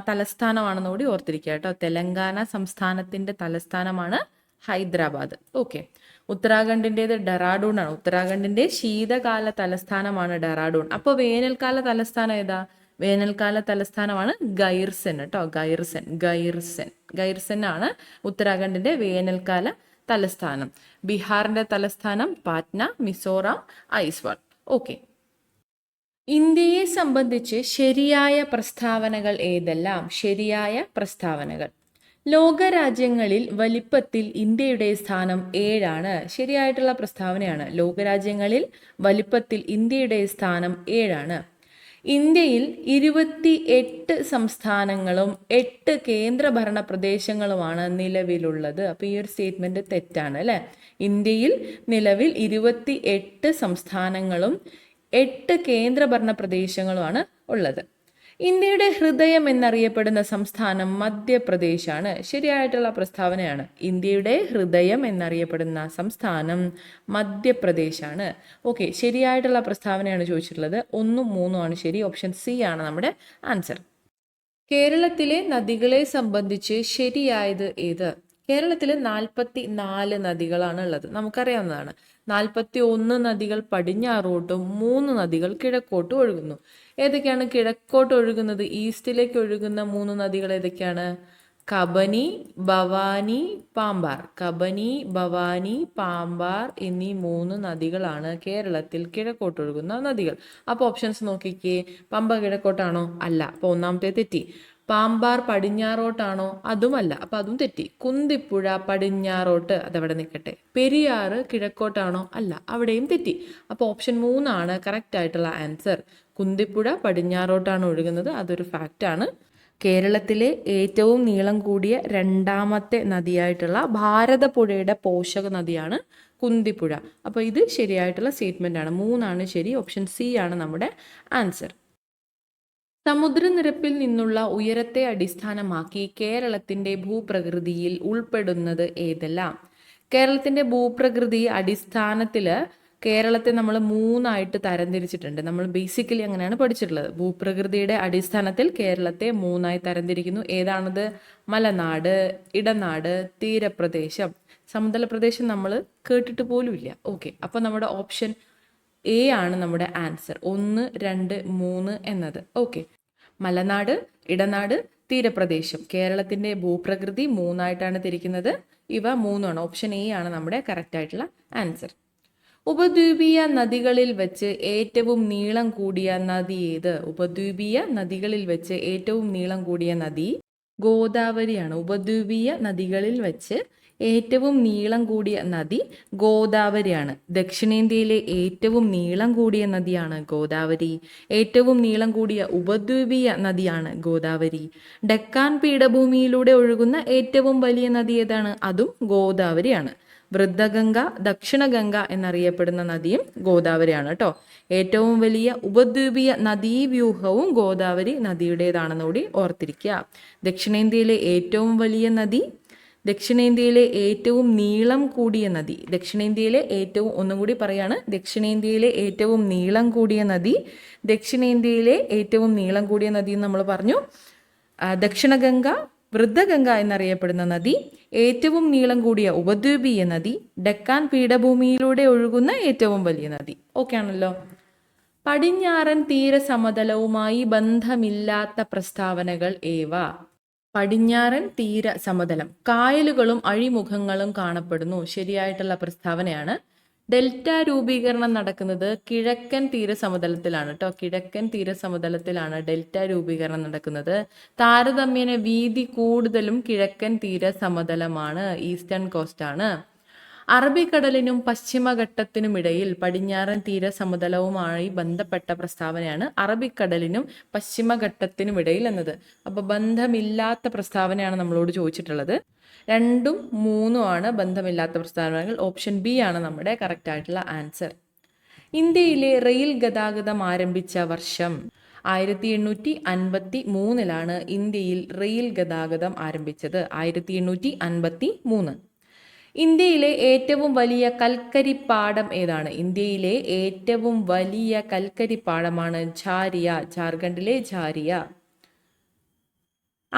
തലസ്ഥാനമാണെന്ന് കൂടി ഓർത്തിരിക്കുക കേട്ടോ. തെലങ്കാന സംസ്ഥാനത്തിന്റെ തലസ്ഥാനമാണ് ഹൈദരാബാദ്. ഓക്കെ, ഉത്തരാഖണ്ഡിൻ്റെത് ഡെറാഡൂൺ ആണ്. ഉത്തരാഖണ്ഡിന്റെ ശീതകാല തലസ്ഥാനമാണ് ഡെറാഡൂൺ. അപ്പോൾ വേനൽക്കാല തലസ്ഥാനം ഏതാ? വേനൽക്കാല തലസ്ഥാനമാണ് ഗൈർസൻ കേട്ടോ. ഗൈർസൻ ആണ് ഉത്തരാഖണ്ഡിന്റെ വേനൽക്കാല തലസ്ഥാനം. ബീഹാറിന്റെ തലസ്ഥാനം പാറ്റ്ന, മിസോറാം ഐസ്വാൾ. ഓക്കെ. ഇന്ത്യയെ സംബന്ധിച്ച് ശരിയായ പ്രസ്താവനകൾ ഏതെല്ലാം? ശരിയായ പ്രസ്താവനകൾ: ലോകരാജ്യങ്ങളിൽ വലിപ്പത്തിൽ ഇന്ത്യയുടെ സ്ഥാനം 7 ശരിയായിട്ടുള്ള പ്രസ്താവനയാണ്. ലോകരാജ്യങ്ങളിൽ വലിപ്പത്തിൽ ഇന്ത്യയുടെ സ്ഥാനം 7. ഇന്ത്യയിൽ 28 സംസ്ഥാനങ്ങളും 8 കേന്ദ്രഭരണ പ്രദേശങ്ങളുമാണ് നിലവിലുള്ളത്. അപ്പോൾ ഈ ഒരു സ്റ്റേറ്റ്മെന്റ് തെറ്റാണ് അല്ലേ? ഇന്ത്യയിൽ നിലവിൽ 28 സംസ്ഥാനങ്ങളും 8 കേന്ദ്രഭരണ പ്രദേശങ്ങളുമാണ് ഉള്ളത്. ഇന്ത്യയുടെ ഹൃദയം എന്നറിയപ്പെടുന്ന സംസ്ഥാനം മധ്യപ്രദേശാണ്. ശരിയായിട്ടുള്ള പ്രസ്താവനയാണ്. ഇന്ത്യയുടെ ഹൃദയം എന്നറിയപ്പെടുന്ന സംസ്ഥാനം മധ്യപ്രദേശാണ്. ഓക്കെ, ശരിയായിട്ടുള്ള പ്രസ്താവനയാണ് ചോദിച്ചിട്ടുള്ളത്. 1ഉം 3ഉം ആണ് ശരി. ഓപ്ഷൻ സി ആണ് നമ്മുടെ ആൻസർ. കേരളത്തിലെ നദികളെ സംബന്ധിച്ച് ശരിയായത് ഏത്? കേരളത്തിൽ 44 നദികളാണ് ഉള്ളത്, നമുക്കറിയാവുന്നതാണ്. 41 നദികൾ പടിഞ്ഞാറോട്ടും 3 നദികൾ കിഴക്കോട്ടും ഒഴുകുന്നു. ഏതൊക്കെയാണ് കിഴക്കോട്ട് ഒഴുകുന്നത്? ഈസ്റ്റിലേക്ക് ഒഴുകുന്ന 3 നദികൾ ഏതൊക്കെയാണ്? കബനി, ഭവാനി, പാമ്പാർ. കബനി, ഭവാനി, പാമ്പാർ എന്നീ 3 നദികളാണ് കേരളത്തിൽ കിഴക്കോട്ടൊഴുകുന്ന നദികൾ. അപ്പോൾ ഓപ്ഷൻസ് നോക്കിക്കേ. പമ്പ കിഴക്കോട്ടാണോ? അല്ല. അപ്പോൾ ഒന്നാമത്തെ തെറ്റി. പാമ്പാർ പടിഞ്ഞാറോട്ടാണോ? അതുമല്ല. അപ്പം അതും തെറ്റി. കുന്തിപ്പുഴ പടിഞ്ഞാറോട്ട്, അതവിടെ നിൽക്കട്ടെ. പെരിയാറ് കിഴക്കോട്ടാണോ? അല്ല, അവിടെയും തെറ്റി. അപ്പോൾ ഓപ്ഷൻ 3 ആണ് കറക്റ്റ് ആയിട്ടുള്ള ആൻസർ. കുന്തിപ്പുഴ പടിഞ്ഞാറോട്ടാണ് ഒഴുകുന്നത്, അതൊരു ഫാക്റ്റാണ്. കേരളത്തിലെ ഏറ്റവും നീളം കൂടിയ 2ാമത്തെ നദിയായിട്ടുള്ള ഭാരതപ്പുഴയുടെ പോഷക നദിയാണ് കുന്തിപ്പുഴ. അപ്പോൾ ഇത് ശരിയായിട്ടുള്ള സ്റ്റേറ്റ്മെന്റ് ആണ്. 3 ആണ് ശരി. ഓപ്ഷൻ സി ആണ് നമ്മുടെ ആൻസർ. സമുദ്രനിരപ്പിൽ നിന്നുള്ള ഉയരത്തെ അടിസ്ഥാനമാക്കി കേരളത്തിന്റെ ഭൂപ്രകൃതിയിൽ ഉൾപ്പെടുന്നത് ഏതെല്ലാം? കേരളത്തിന്റെ ഭൂപ്രകൃതി അടിസ്ഥാനത്തില് കേരളത്തെ നമ്മൾ 3ആയിട്ട് തരംതിരിച്ചിട്ടുണ്ട്. നമ്മൾ ബേസിക്കലി അങ്ങനെയാണ് പഠിച്ചിട്ടുള്ളത്. ഭൂപ്രകൃതിയുടെ അടിസ്ഥാനത്തിൽ കേരളത്തെ 3ആയി തരംതിരിക്കുന്നു. ഏതാണത്? മലനാട്, ഇടനാട്, തീരപ്രദേശം. സമതലപ്രദേശം നമ്മൾ കേട്ടിട്ട് പോലുമില്ല. ഓക്കെ, അപ്പോൾ നമ്മുടെ ഓപ്ഷൻ എ ആണ് നമ്മുടെ ആൻസർ. 1, 2, 3 എന്നത്. ഓക്കെ, മലനാട്, ഇടനാട്, തീരപ്രദേശം. കേരളത്തിന്റെ ഭൂപ്രകൃതി 3ആയിട്ടാണ് തിരിക്കുന്നത്. ഇവ 3ആണ്. ഓപ്ഷൻ എ ആണ് നമ്മുടെ കറക്റ്റ് ആയിട്ടുള്ള ആൻസർ. ഉപദ്വീപീയ നദികളിൽ വെച്ച് ഏറ്റവും നീളം കൂടിയ നദി ഏത്? ഉപദ്വീപീയ നദികളിൽ വെച്ച് ഏറ്റവും നീളം കൂടിയ നദി ഗോദാവരിയാണ്. ഉപദ്വീപീയ നദികളിൽ വെച്ച് ഏറ്റവും നീളം കൂടിയ നദി ഗോദാവരിയാണ്. ദക്ഷിണേന്ത്യയിലെ ഏറ്റവും നീളം കൂടിയ നദിയാണ് ഗോദാവരി. ഏറ്റവും നീളം കൂടിയ ഉപദ്വീപീയ നദിയാണ് ഗോദാവരി. ഡെക്കാൻ പീഠഭൂമിയിലൂടെ ഒഴുകുന്ന ഏറ്റവും വലിയ നദി ഏതാണ്? അതും ഗോദാവരിയാണ്. വൃദ്ധഗംഗ, ദക്ഷിണഗംഗ എന്നറിയപ്പെടുന്ന നദിയും ഗോദാവരിയാണ് കേട്ടോ. ഏറ്റവും വലിയ ഉപദ്വീപീയ നദീവ്യൂഹവും ഗോദാവരി നദിയുടേതാണെന്നുകൂടി ഓർത്തിരിക്കുക. ദക്ഷിണേന്ത്യയിലെ ഏറ്റവും വലിയ നദി, ദക്ഷിണേന്ത്യയിലെ ഏറ്റവും നീളം കൂടിയ നദി, ദക്ഷിണേന്ത്യയിലെ ഏറ്റവും, ഒന്നും കൂടി പറയാണ്, ദക്ഷിണേന്ത്യയിലെ ഏറ്റവും നീളം കൂടിയ നദി, ദക്ഷിണേന്ത്യയിലെ ഏറ്റവും നീളം കൂടിയ നദി എന്ന് നമ്മൾ പറഞ്ഞു. ദക്ഷിണഗംഗ, വൃദ്ധഗംഗ എന്നറിയപ്പെടുന്ന നദി, ഏറ്റവും നീളം കൂടിയ ഉപദ്വീപീയ നദി, ഡെക്കാൻ പീഠഭൂമിയിലൂടെ ഒഴുകുന്ന ഏറ്റവും വലിയ നദി. ഓക്കെ ആണല്ലോ. പടിഞ്ഞാറൻ തീരസമതലവുമായി ബന്ധമില്ലാത്ത പ്രസ്താവനകൾ ഏവ? പടിഞ്ഞാറൻ തീര സമതലം കായലുകളും അഴിമുഖങ്ങളും കാണപ്പെടുന്നു. ശരിയായിട്ടുള്ള പ്രസ്താവനയാണ്. ഡെൽറ്റ രൂപീകരണം നടക്കുന്നത് കിഴക്കൻ തീരസമതലത്തിലാണ് കേട്ടോ. കിഴക്കൻ തീരസമതലത്തിലാണ് ഡെൽറ്റ രൂപീകരണം നടക്കുന്നത്. താരതമ്യേന വീതി കൂടുതലും കിഴക്കൻ തീരസമതലമാണ്, ഈസ്റ്റേൺ കോസ്റ്റ് ആണ്. അറബിക്കടലിനും പശ്ചിമഘട്ടത്തിനുമിടയിൽ പടിഞ്ഞാറൻ തീരസമതലവുമായി ബന്ധപ്പെട്ട പ്രസ്താവനയാണ് അറബിക്കടലിനും പശ്ചിമഘട്ടത്തിനുമിടയിൽ എന്നത്. അപ്പൊ ബന്ധമില്ലാത്ത പ്രസ്താവനയാണ് നമ്മളോട് ചോദിച്ചിട്ടുള്ളത്. 2ഉം 3ഉം ആണ് ബന്ധമില്ലാത്ത പ്രസ്താവനകൾ. ഓപ്ഷൻ ബി ആണ് നമ്മുടെ കറക്റ്റ് ആയിട്ടുള്ള ആൻസർ. ഇന്ത്യയിലെ റെയിൽ ഗതാഗതം ആരംഭിച്ച വർഷം? 1853 ഇന്ത്യയിൽ റെയിൽ ഗതാഗതം ആരംഭിച്ചത്. 1853. ഇന്ത്യയിലെ ഏറ്റവും വലിയ കൽക്കരിപ്പാടം ഏതാണ്? ഇന്ത്യയിലെ ഏറ്റവും വലിയ കൽക്കരിപ്പാടമാണ് ഝാരിയ, ജാർഖണ്ഡിലെ ഝാരിയ.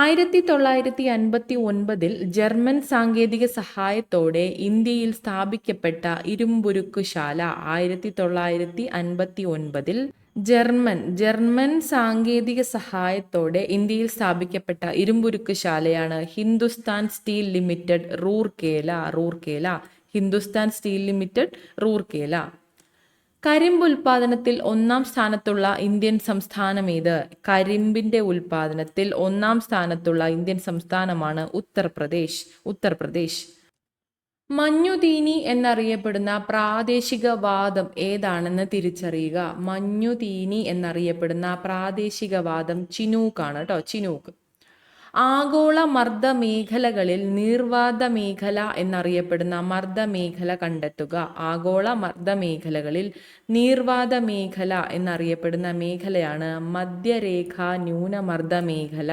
1959 ജർമ്മൻ സാങ്കേതിക സഹായത്തോടെ ഇന്ത്യയിൽ സ്ഥാപിക്കപ്പെട്ട ഇരുമ്പുരുക്കുശാല. 1959 ജർമ്മൻ സാങ്കേതിക സഹായത്തോടെ ഇന്ത്യയിൽ സ്ഥാപിക്കപ്പെട്ട ഇരുമ്പുരുക്കുശാലയാണ് Hindustan steel limited Rourkela. Hindustan steel limited Rourkela. കരിമ്പ് ഉൽപാദനത്തിൽ ഒന്നാം സ്ഥാനത്തുള്ള ഇന്ത്യൻ സംസ്ഥാനം ഏത്? കരിമ്പിന്റെ ഉൽപാദനത്തിൽ ഒന്നാം സ്ഥാനത്തുള്ള ഇന്ത്യൻ സംസ്ഥാനമാണ് ഉത്തർപ്രദേശ്. മഞ്ഞുതീനി എന്നറിയപ്പെടുന്ന പ്രാദേശിക വാദം ഏതാണെന്ന് തിരിച്ചറിയുക. മഞ്ഞുതീനി എന്നറിയപ്പെടുന്ന പ്രാദേശിക വാദം ചിനൂക്കാണ് കേട്ടോ, ചിനൂക്ക്. ആഗോള മർദ്ദ മേഖലകളിൽ നീർവാത മേഖല എന്നറിയപ്പെടുന്ന മർദ്ദമേഖല കണ്ടെത്തുക. ആഗോള മർദ്ദ മേഖലകളിൽ നീർവാത മേഖല എന്നറിയപ്പെടുന്ന മേഖലയാണ് മധ്യരേഖാ ന്യൂനമർദ്ദ മേഖല.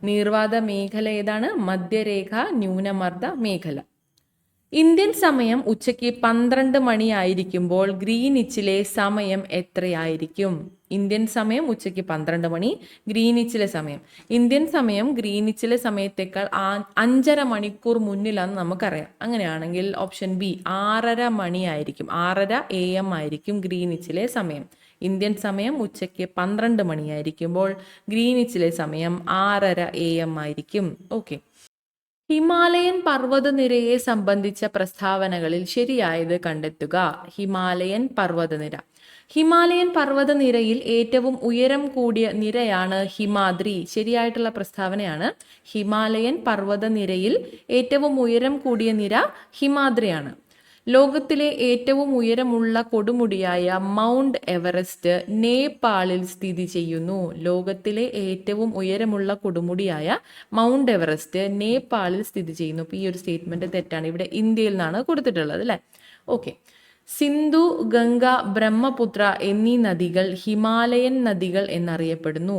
നീർവാത മേഖല ഏതാണ്? മധ്യരേഖാ ന്യൂനമർദ്ദ മേഖല. ഇന്ത്യൻ സമയം ഉച്ചയ്ക്ക് 12 മണിയായിരിക്കുമ്പോൾ ഗ്രീനിച്ചിലെ സമയം എത്രയായിരിക്കും? ഇന്ത്യൻ സമയം ഉച്ചയ്ക്ക് 12 മണി, ഗ്രീനിച്ചിലെ സമയം. ഇന്ത്യൻ സമയം ഗ്രീനിച്ചിലെ സമയത്തേക്കാൾ 5.5 മണിക്കൂർ മുന്നിലാണെന്ന് നമുക്കറിയാം. അങ്ങനെയാണെങ്കിൽ ഓപ്ഷൻ ബി 6:30 മണിയായിരിക്കും. 6:30 AM ആയിരിക്കും ഗ്രീനിച്ചിലെ സമയം. ഇന്ത്യൻ സമയം ഉച്ചയ്ക്ക് 12 മണിയായിരിക്കുമ്പോൾ ഗ്രീനിച്ചിലെ സമയം 6:30 AM ആയിരിക്കും. ഓക്കെ. ഹിമാലയൻ പർവ്വതനിരയെ സംബന്ധിച്ച പ്രസ്താവനകളിൽ ശരിയായത് കണ്ടെത്തുക. ഹിമാലയൻ പർവ്വതനിരയിൽ ഏറ്റവും ഉയരം കൂടിയ നിരയാണ് ഹിമാദ്രി. ശരിയായിട്ടുള്ള പ്രസ്താവനയാണ്. ഹിമാലയൻ പർവ്വതനിരയിൽ ഏറ്റവും ഉയരം കൂടിയ നിര ഹിമാദ്രിയാണ്. ലോകത്തിലെ ഏറ്റവും ഉയരമുള്ള കൊടുമുടിയായ മൗണ്ട് എവറസ്റ്റ് നേപ്പാളിൽ സ്ഥിതി ചെയ്യുന്നു. ലോകത്തിലെ ഏറ്റവും ഉയരമുള്ള കൊടുമുടിയായ മൗണ്ട് എവറസ്റ്റ് നേപ്പാളിൽ സ്ഥിതി ചെയ്യുന്നു. അപ്പോൾ ഈ ഒരു സ്റ്റേറ്റ്മെന്റ് തെറ്റാണ്. ഇവിടെ ഇന്ത്യയിൽ നിന്നാണ് കൊടുത്തിട്ടുള്ളത് അല്ലേ? ഓക്കെ. സിന്ധു, ഗംഗ, ബ്രഹ്മപുത്ര എന്നീ നദികൾ ഹിമാലയൻ നദികൾ എന്നറിയപ്പെടുന്നു.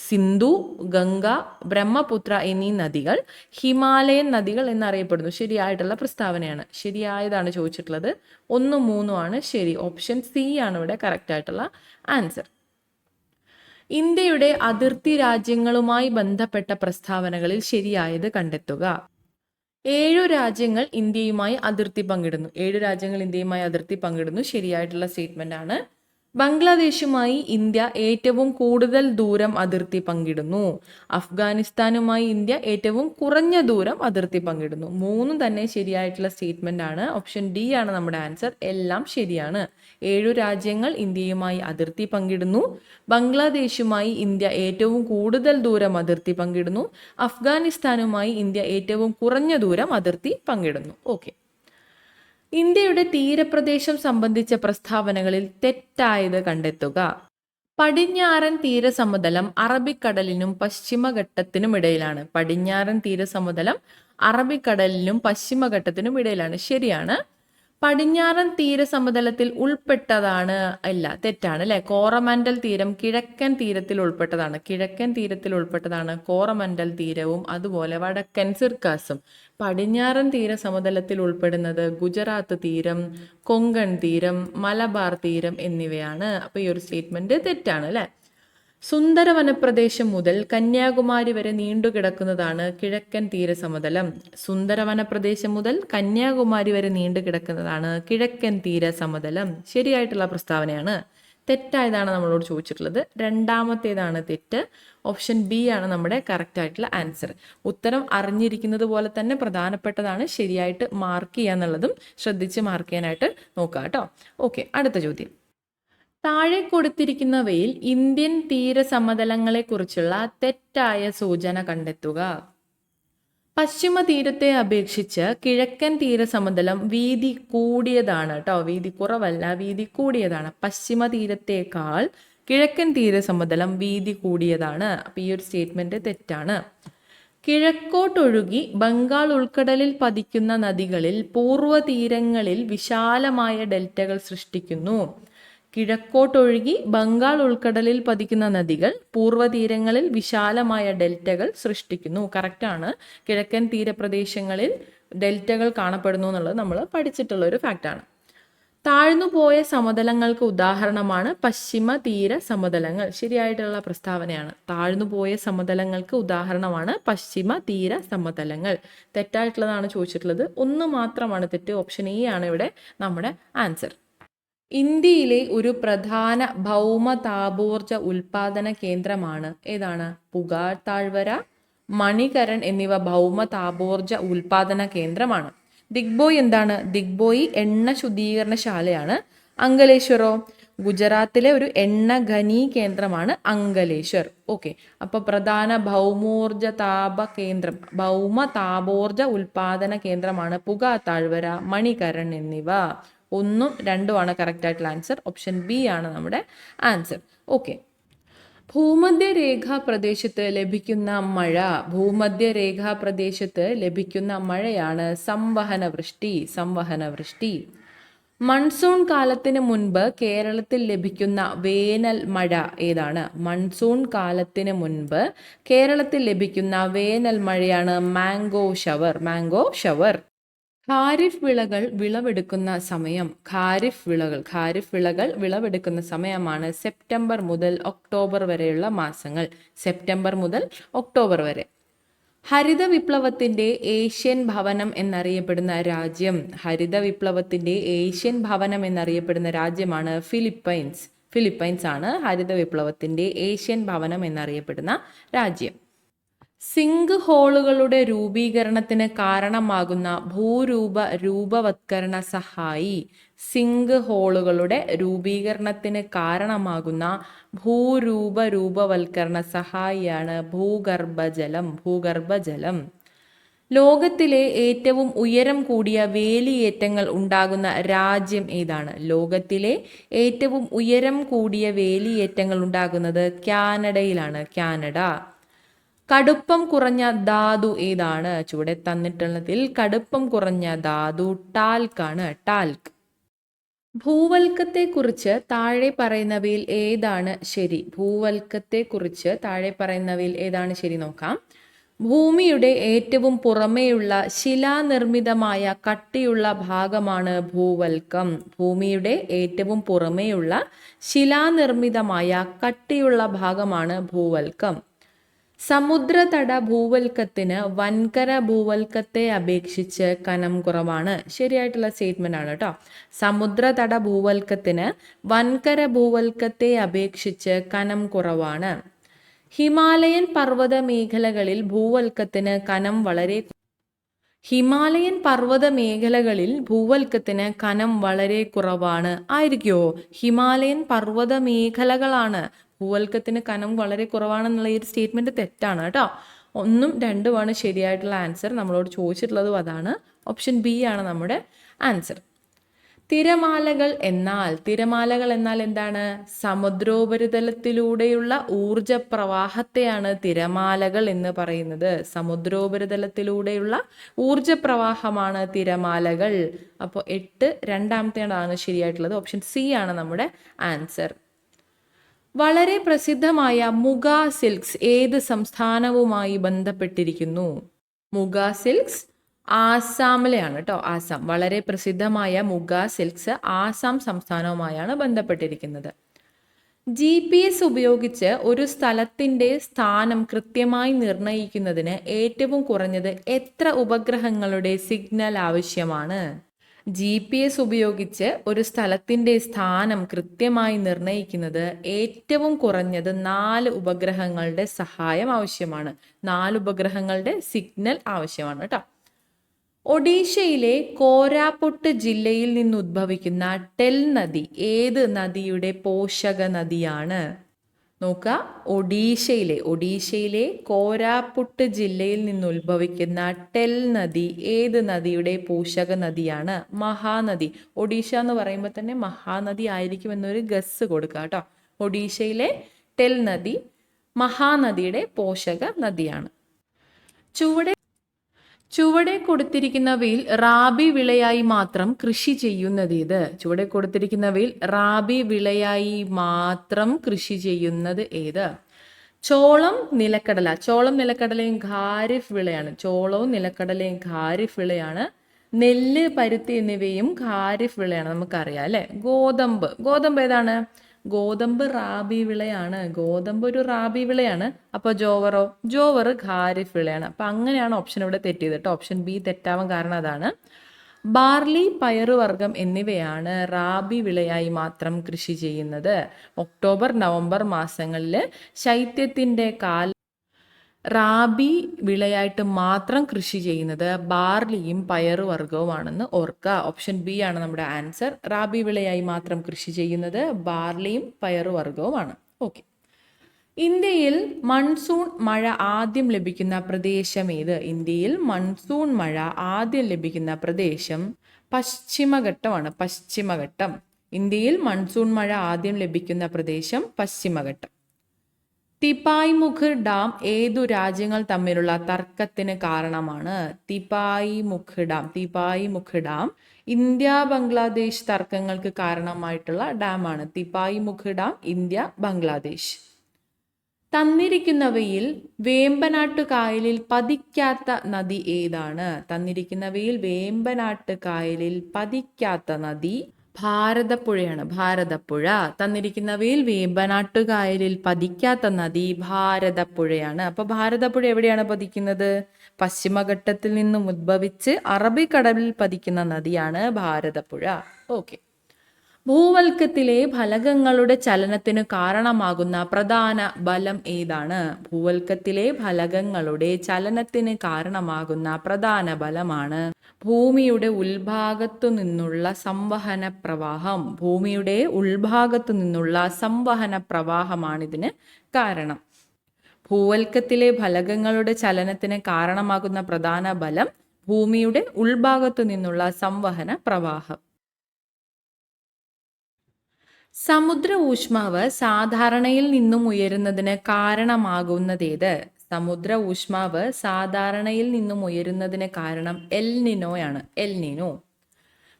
സിന്ധു, ഗംഗ, ബ്രഹ്മപുത്ര എന്നീ നദികൾ ഹിമാലയൻ നദികൾ എന്നറിയപ്പെടുന്നു. ശരിയായിട്ടുള്ള പ്രസ്താവനയാണ്. ശരിയായതാണ് ചോദിച്ചിട്ടുള്ളത്. 1, 3 ആണ് ശരി. ഓപ്ഷൻ സി ആണ് ഇവിടെ കറക്റ്റ് ആയിട്ടുള്ള ആൻസർ. ഇന്ത്യയുടെ അതിർത്തി രാജ്യങ്ങളുമായി ബന്ധപ്പെട്ട പ്രസ്താവനകളിൽ ശരിയായത് കണ്ടെത്തുക. 7 രാജ്യങ്ങൾ ഇന്ത്യയുമായി അതിർത്തി പങ്കിടുന്നു. ശരിയായിട്ടുള്ള സ്റ്റേറ്റ്മെന്റ് ആണ്. ബംഗ്ലാദേശുമായി ഇന്ത്യ ഏറ്റവും കൂടുതൽ ദൂരം അതിർത്തി പങ്കിടുന്നു. അഫ്ഗാനിസ്ഥാനുമായി ഇന്ത്യ ഏറ്റവും കുറഞ്ഞ ദൂരം അതിർത്തി പങ്കിടുന്നു. 3 തന്നെ ശരിയായിട്ടുള്ള സ്റ്റേറ്റ്മെന്റ് ആണ്. ഓപ്ഷൻ ഡി ആണ് നമ്മുടെ ആൻസർ. എല്ലാം ശരിയാണ്. 7 രാജ്യങ്ങൾ ഇന്ത്യയുമായി അതിർത്തി പങ്കിടുന്നു. ബംഗ്ലാദേശുമായി ഇന്ത്യ ഏറ്റവും കൂടുതൽ ദൂരം അതിർത്തി പങ്കിടുന്നു. അഫ്ഗാനിസ്ഥാനുമായി ഇന്ത്യ ഏറ്റവും കുറഞ്ഞ ദൂരം അതിർത്തി പങ്കിടുന്നു. ഓക്കെ. ഇന്ത്യയുടെ തീരപ്രദേശം സംബന്ധിച്ച പ്രസ്താവനകളിൽ തെറ്റായത് കണ്ടെത്തുക. പടിഞ്ഞാറൻ തീരസമതലം അറബിക്കടലിനും പശ്ചിമഘട്ടത്തിനും ഇടയിലാണ്. പടിഞ്ഞാറൻ തീരസമതലം അറബിക്കടലിനും പശ്ചിമഘട്ടത്തിനും ഇടയിലാണ്. ശരിയാണ്. പടിഞ്ഞാറൻ തീരസമതലത്തിൽ ഉൾപ്പെട്ടതാണ് അല്ല, തെറ്റാണ് അല്ലെ. കോറമൻഡൽ തീരം കിഴക്കൻ തീരത്തിൽ ഉൾപ്പെട്ടതാണ്. കോറമൻഡൽ തീരവും അതുപോലെ വടക്കൻ സിർക്കാസും. പടിഞ്ഞാറൻ തീരസമതലത്തിൽ ഉൾപ്പെടുന്നത് ഗുജറാത്ത് തീരം, കൊങ്കൺ തീരം, മലബാർ തീരം എന്നിവയാണ്. അപ്പൊ ഈ ഒരു സ്റ്റേറ്റ്മെന്റ് തെറ്റാണ് അല്ലെ. സുന്ദരവനപ്രദേശം മുതൽ കന്യാകുമാരി വരെ നീണ്ടുകിടക്കുന്നതാണ് കിഴക്കൻ തീരസമതലം. സുന്ദരവനപ്രദേശം മുതൽ കന്യാകുമാരി വരെ നീണ്ടുകിടക്കുന്നതാണ് കിഴക്കൻ തീരസമതലം. ശരിയായിട്ടുള്ള പ്രസ്താവനയാണ്. തെറ്റായതാണ് നമ്മളോട് ചോദിച്ചിട്ടുള്ളത്. രണ്ടാമത്തേതാണ് തെറ്റ്. ഓപ്ഷൻ ബി ആണ് നമ്മുടെ കറക്റ്റ് ആയിട്ടുള്ള ആൻസർ. ഉത്തരം അറിഞ്ഞിരിക്കുന്നത് പോലെ തന്നെ പ്രധാനപ്പെട്ടതാണ്. ശരിയായിട്ട് മാർക്ക് ചെയ്യാന്നുള്ളതും ശ്രദ്ധിച്ച് മാർക്ക് ചെയ്യാനായിട്ട് നോക്കുക കേട്ടോ. ഓക്കെ, അടുത്ത ചോദ്യം. താഴെ കൊടുത്തിരിക്കുന്നവയിൽ ഇന്ത്യൻ തീരസമതലങ്ങളെക്കുറിച്ചുള്ള തെറ്റായ സൂചന കണ്ടെത്തുക. പശ്ചിമ തീരത്തെ അപേക്ഷിച്ച് കിഴക്കൻ തീരസമതലം വീതി കൂടിയതാണ് കേട്ടോ. വീതി കുറവല്ല, വീതി കൂടിയതാണ്. പശ്ചിമ തീരത്തേക്കാൾ കിഴക്കൻ തീരസമതലം വീതി കൂടിയതാണ്. അപ്പോൾ ഈ ഒരു സ്റ്റേറ്റ്മെന്റ് തെറ്റാണ്. കിഴക്കോട്ടൊഴുകി ബംഗാൾ ഉൾക്കടലിൽ പതിക്കുന്ന നദികളിൽ പൂർവ്വതീരങ്ങളിൽ വിശാലമായ ഡെൽറ്റകൾ സൃഷ്ടിക്കുന്നു. കിഴക്കോട്ടൊഴുകി ബംഗാൾ ഉൾക്കടലിൽ പതിക്കുന്ന നദികൾ പൂർവ്വതീരങ്ങളിൽ വിശാലമായ ഡെൽറ്റകൾ സൃഷ്ടിക്കുന്നു. കറക്റ്റാണ്. കിഴക്കൻ തീരപ്രദേശങ്ങളിൽ ഡെൽറ്റകൾ കാണപ്പെടുന്നു എന്നുള്ളത് നമ്മൾ പഠിച്ചിട്ടുള്ള ഒരു ഫാക്റ്റാണ്. താഴ്ന്നുപോയ സമതലങ്ങൾക്ക് ഉദാഹരണമാണ് പശ്ചിമ തീര സമതലങ്ങൾ. ശരിയായിട്ടുള്ള പ്രസ്താവനയാണ്. താഴ്ന്നുപോയ സമതലങ്ങൾക്ക് ഉദാഹരണമാണ് പശ്ചിമ തീര സമതലങ്ങൾ. തെറ്റായിട്ടുള്ളതാണ് ചോദിച്ചിട്ടുള്ളത്. ഒന്ന് മാത്രമാണ് തെറ്റ്. ഓപ്ഷൻ എ ആണ് ഇവിടെ നമ്മുടെ ആൻസർ. ഇന്ത്യയിലെ ഒരു പ്രധാന ഭൗമ താപോർജ ഉൽപാദന കേന്ദ്രമാണ് ഏതാണ്? പുകാർ താഴ്വര, മണികരൺ എന്നിവ ഭൗമ താപോർജ ഉൽപാദന കേന്ദ്രമാണ്. ദിഗ്ബോയ് എന്താണ്? ദിഗ്ബോയ് എണ്ണ ശുദ്ധീകരണശാലയാണ്. അങ്കലേശ്വറോ? ഗുജറാത്തിലെ ഒരു എണ്ണ ഖനി കേന്ദ്രമാണ് അങ്കലേശ്വർ. ഓക്കെ, അപ്പൊ പ്രധാന ഭൗമ താപോർജ ഉൽപാദന കേന്ദ്രമാണ് പുകാ താഴ്വര, മണികരൺ എന്നിവ. 1ഉം 2ഉമാണ് കറക്റ്റ് ആയിട്ടുള്ള ആൻസർ. ഓപ്ഷൻ ബി ആണ് നമ്മുടെ ആൻസർ. ഓക്കെ, ഭൂമധ്യരേഖാ പ്രദേശത്ത് ലഭിക്കുന്ന മഴ. ഭൂമധ്യരേഖാ പ്രദേശത്ത് ലഭിക്കുന്ന മഴയാണ് സംവഹന വൃഷ്ടി. മൺസൂൺ കാലത്തിന് മുൻപ് കേരളത്തിൽ ലഭിക്കുന്ന വേനൽ മഴ ഏതാണ്? മൺസൂൺ കാലത്തിന് മുൻപ് കേരളത്തിൽ ലഭിക്കുന്ന വേനൽ മഴയാണ് മാംഗോ ഷവർ. ഖാരിഫ് വിളകൾ വിളവെടുക്കുന്ന സമയം. ഖാരിഫ് വിളകൾ വിളവെടുക്കുന്ന സമയമാണ് സെപ്റ്റംബർ മുതൽ ഒക്ടോബർ വരെയുള്ള മാസങ്ങൾ. സെപ്റ്റംബർ മുതൽ ഒക്ടോബർ വരെ. ഹരിത വിപ്ലവത്തിന്റെ ഏഷ്യൻ ഭവനം എന്നറിയപ്പെടുന്ന രാജ്യം. ഹരിത വിപ്ലവത്തിന്റെ ഏഷ്യൻ ഭവനം എന്നറിയപ്പെടുന്ന രാജ്യമാണ് ഫിലിപ്പൈൻസ് ആണ് ഹരിത വിപ്ലവത്തിന്റെ ഏഷ്യൻ ഭവനം എന്നറിയപ്പെടുന്ന രാജ്യം. സിങ്ക് ഹോളുകളുടെ രൂപീകരണത്തിന് കാരണമാകുന്ന രൂപവത്കരണ സഹായി. സിങ്ക് ഹോളുകളുടെ രൂപീകരണത്തിന് കാരണമാകുന്ന രൂപവത്കരണ സഹായിയാണ് ഭൂഗർഭജലം. ലോകത്തിലെ ഏറ്റവും ഉയരം കൂടിയ വേലിയേറ്റങ്ങൾ ഉണ്ടാകുന്ന രാജ്യം ഏതാണ്? ലോകത്തിലെ ഏറ്റവും ഉയരം കൂടിയ വേലിയേറ്റങ്ങൾ ഉണ്ടാകുന്നത് കാനഡയിലാണ്. കാനഡ. കടുപ്പം കുറഞ്ഞ ധാതു ഏതാണ്? ചുവടെ തന്നിട്ടുള്ളതിൽ കടുപ്പം കുറഞ്ഞ ധാതു ടാൽക്ക് ആണ്. ഭൂവൽക്കത്തെക്കുറിച്ച് താഴെ പറയുന്നവയിൽ ഏതാണ് ശരി? നോക്കാം. ഭൂമിയുടെ ഏറ്റവും പുറമേയുള്ള ശിലാനിർമ്മിതമായ കട്ടിയുള്ള ഭാഗമാണ് ഭൂവൽക്കം. ഭൂമിയുടെ ഏറ്റവും പുറമേയുള്ള ശിലാനിർമ്മിതമായ കട്ടിയുള്ള ഭാഗമാണ് ഭൂവൽക്കം. സമുദ്രതട ഭൂവൽക്കത്തിന് വൻകര ഭൂവൽക്കത്തെ അപേക്ഷിച്ച് കനം കുറവാണ്. ശരിയായിട്ടുള്ള സ്റ്റേറ്റ്മെന്റ് ആണ് കേട്ടോ. സമുദ്രതട ഭൂവൽക്കത്തിന് വൻകര ഭൂവൽക്കത്തെ അപേക്ഷിച്ച് കനം കുറവാണ്. ഹിമാലയൻ പർവ്വത മേഖലകളിൽ ഭൂവൽക്കത്തിന് കനം വളരെ കുറവാണ്. ആയിരിക്കുമോ? ഹിമാലയൻ പർവ്വത മേഖലകളാണ് ഭൂവൽക്കത്തിന് കനം വളരെ കുറവാണെന്നുള്ള ഈ ഒരു സ്റ്റേറ്റ്മെന്റ് തെറ്റാണ് കേട്ടോ. 1ഉം 2ഉമാണ് ശരിയായിട്ടുള്ള ആൻസർ. നമ്മളോട് ചോദിച്ചിട്ടുള്ളതും അതാണ്. ഓപ്ഷൻ ബി ആണ് നമ്മുടെ ആൻസർ. തിരമാലകൾ എന്നാൽ എന്താണ്? സമുദ്രോപരിതലത്തിലൂടെയുള്ള ഊർജ പ്രവാഹത്തെയാണ് തിരമാലകൾ എന്ന് പറയുന്നത്. സമുദ്രോപരിതലത്തിലൂടെയുള്ള ഊർജ പ്രവാഹമാണ് തിരമാലകൾ. അപ്പോൾ 8 രണ്ടാമത്തെയാണ് ശരിയായിട്ടുള്ളത്. ഓപ്ഷൻ സി ആണ് നമ്മുടെ ആൻസർ. വളരെ പ്രസിദ്ധമായ മുഗ സിൽക്സ് ഏത് സംസ്ഥാനവുമായി ബന്ധപ്പെട്ടിരിക്കുന്നു? മുഗ സിൽക്സ് ആസാമിലെയാണ് കേട്ടോ. ആസാം. വളരെ പ്രസിദ്ധമായ മുഗ സിൽക്സ് ആസാം സംസ്ഥാനവുമായാണ് ബന്ധപ്പെട്ടിരിക്കുന്നത്. GPS ഉപയോഗിച്ച് ഒരു സ്ഥലത്തിന്റെ സ്ഥാനം കൃത്യമായി നിർണയിക്കുന്നതിന് ഏറ്റവും കുറഞ്ഞത് എത്ര ഉപഗ്രഹങ്ങളുടെ സിഗ്നൽ ആവശ്യമാണ്? GPS ഉപയോഗിച്ച് ഒരു സ്ഥലത്തിന്റെ സ്ഥാനം കൃത്യമായി നിർണയിക്കുന്നത് ഏറ്റവും കുറഞ്ഞത് 4 ഉപഗ്രഹങ്ങളുടെ സഹായം ആവശ്യമാണ്. 4 ഉപഗ്രഹങ്ങളുടെ സിഗ്നൽ ആവശ്യമാണ് കേട്ടോ. ഒഡീഷയിലെ കോരാപുട്ട് ജില്ലയിൽ നിന്നുദ്ഭവിക്കുന്ന ടെൽ നദി ഏത് നദിയുടെ പോഷക നദിയാണ്? നോക്കുക. ഒഡീഷയിലെ കോരാപുട്ട് ജില്ലയിൽ നിന്നുദ്ഭവിക്കുന്ന ടെൽ നദി ഏത് നദിയുടെ പോഷക നദിയാണ്? മഹാനദി. ഒഡീഷ എന്ന് പറയുമ്പോൾ തന്നെ മഹാനദി ആയിരിക്കും എന്നൊരു ഗസ് കൊടുക്കുക കേട്ടോ. ഒഡീഷയിലെ ടെൽ നദി മഹാനദിയുടെ പോഷക നദിയാണ്. ചുവടെ കൊടുത്തിരിക്കുന്നവയിൽ റാബി വിളയായി മാത്രം കൃഷി ചെയ്യുന്നത് ഏത്? ചോളം, നിലക്കടലയും ഖാരിഫ് വിളയാണ്. നെല്ല്, പരുത്തി എന്നിവയും ഖാരിഫ് വിളയാണ്, നമുക്കറിയാം അല്ലേ. ഗോതമ്പ് ഏതാണ്? ഗോതമ്പ് റാബി വിളയാണ്. ഗോതമ്പ് ഒരു റാബി വിളയാണ്. അപ്പോൾ ജോവർ ഖാരിഫ് വിളയാണ്. അപ്പം അങ്ങനെയാണ് ഓപ്ഷൻ ഇവിടെ തെറ്റിയത് കേട്ടോ. ഓപ്ഷൻ ബി തെറ്റാവാൻ കാരണം അതാണ്. ബാർലി, പയറുവർഗം എന്നിവയാണ് റാബി വിളയായി മാത്രം കൃഷി ചെയ്യുന്നത്. ഒക്ടോബർ നവംബർ മാസങ്ങളിൽ ശൈത്യത്തിൻ്റെ റാബി വിളയായിട്ട് മാത്രം കൃഷി ചെയ്യുന്നത് ബാർലിയും പയറുവർഗവുമാണെന്ന് ഓർക്കുക. ഓപ്ഷൻ ബി ആണ് നമ്മുടെ ആൻസർ. റാബി വിളയായി മാത്രം കൃഷി ചെയ്യുന്നത് ബാർലിയും പയറുവർഗവുമാണ്. ഓക്കെ. ഇന്ത്യയിൽ മൺസൂൺ മഴ ആദ്യം ലഭിക്കുന്ന പ്രദേശം ഏത്? ഇന്ത്യയിൽ മൺസൂൺ മഴ ആദ്യം ലഭിക്കുന്ന പ്രദേശം പശ്ചിമഘട്ടമാണ്. പശ്ചിമഘട്ടം. ഇന്ത്യയിൽ മൺസൂൺ മഴ ആദ്യം ലഭിക്കുന്ന പ്രദേശം പശ്ചിമഘട്ടം. തിപായ്മുഖ് ഡാം ഏതു രാജ്യങ്ങൾ തമ്മിലുള്ള തർക്കത്തിന് കാരണമാണ്? തിപായ്മുഖ് ഡാം ഇന്ത്യ ബംഗ്ലാദേശ് തർക്കങ്ങൾക്ക് കാരണമായിട്ടുള്ള ഡാമാണ്. Tipaimukh dam India Bangladesh. തന്നിരിക്കുന്നവയിൽ വേമ്പനാട്ട് കായലിൽ പതിക്കാത്ത നദി ഏതാണ്? തന്നിരിക്കുന്നവയിൽ വേമ്പനാട്ട് കായലിൽ പതിക്കാത്ത നദി ഭാരതപ്പുഴയാണ്. ഭാരതപ്പുഴ. തന്നിരിക്കുന്നവയിൽ വേമ്പനാട്ട് കായലിൽ പതിക്കാത്ത നദി ഭാരതപ്പുഴയാണ്. അപ്പൊ ഭാരതപ്പുഴ എവിടെയാണ് പതിക്കുന്നത്? പശ്ചിമഘട്ടത്തിൽ നിന്നും ഉദ്ഭവിച്ച് അറബിക്കടലിൽ പതിക്കുന്ന നദിയാണ് ഭാരതപ്പുഴ. ഓക്കെ. ഭൂവൽക്കത്തിലെ ഫലകങ്ങളുടെ ചലനത്തിന് കാരണമാകുന്ന പ്രധാന ബലം ഏതാണ്? ഭൂവൽക്കത്തിലെ ഫലകങ്ങളുടെ ചലനത്തിന് കാരണമാകുന്ന പ്രധാന ബലമാണ് ഭൂമിയുടെ ഉൾഭാഗത്തു നിന്നുള്ള സംവഹന പ്രവാഹം. ഭൂമിയുടെ ഉൾഭാഗത്തു നിന്നുള്ള സംവഹന പ്രവാഹമാണിതിന് കാരണം. ഭൂവൽക്കത്തിലെ ഫലകങ്ങളുടെ ചലനത്തിന് കാരണമാകുന്ന പ്രധാന ബലം ഭൂമിയുടെ ഉൾഭാഗത്തു നിന്നുള്ള സംവഹന പ്രവാഹം. സമുദ്ര ഊഷ്മാവ് സാധാരണയിൽ നിന്നും ഉയരുന്നതിന് കാരണമാകുന്നതേത്? സമുദ്ര ഊഷ്മാവ് സാധാരണയിൽ നിന്നും ഉയരുന്നതിന് കാരണം എൽ നിനോയാണ്. El Nino.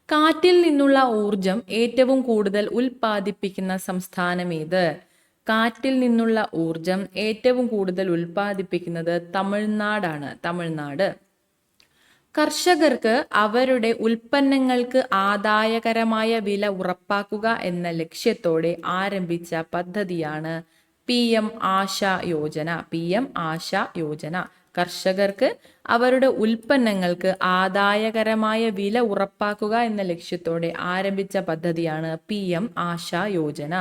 കാറ്റിൽ നിന്നുള്ള ഊർജം ഏറ്റവും കൂടുതൽ ഉൽപ്പാദിപ്പിക്കുന്ന സംസ്ഥാനം ഏത്? കാറ്റിൽ നിന്നുള്ള ഊർജം ഏറ്റവും കൂടുതൽ ഉൽപ്പാദിപ്പിക്കുന്നത് തമിഴ്നാടാണ്. തമിഴ്നാട്. കർഷകർക്ക് അവരുടെ ഉൽപ്പന്നങ്ങൾക്ക് ആദായകരമായ വില ഉറപ്പാക്കുക എന്ന ലക്ഷ്യത്തോടെ ആരംഭിച്ച പദ്ധതിയാണ് PM ആശാ യോജന. PM ആശാ യോജന. കർഷകർക്ക് അവരുടെ ഉൽപ്പന്നങ്ങൾക്ക് ആദായകരമായ വില ഉറപ്പാക്കുക എന്ന ലക്ഷ്യത്തോടെ ആരംഭിച്ച പദ്ധതിയാണ് PM ആശാ യോജന.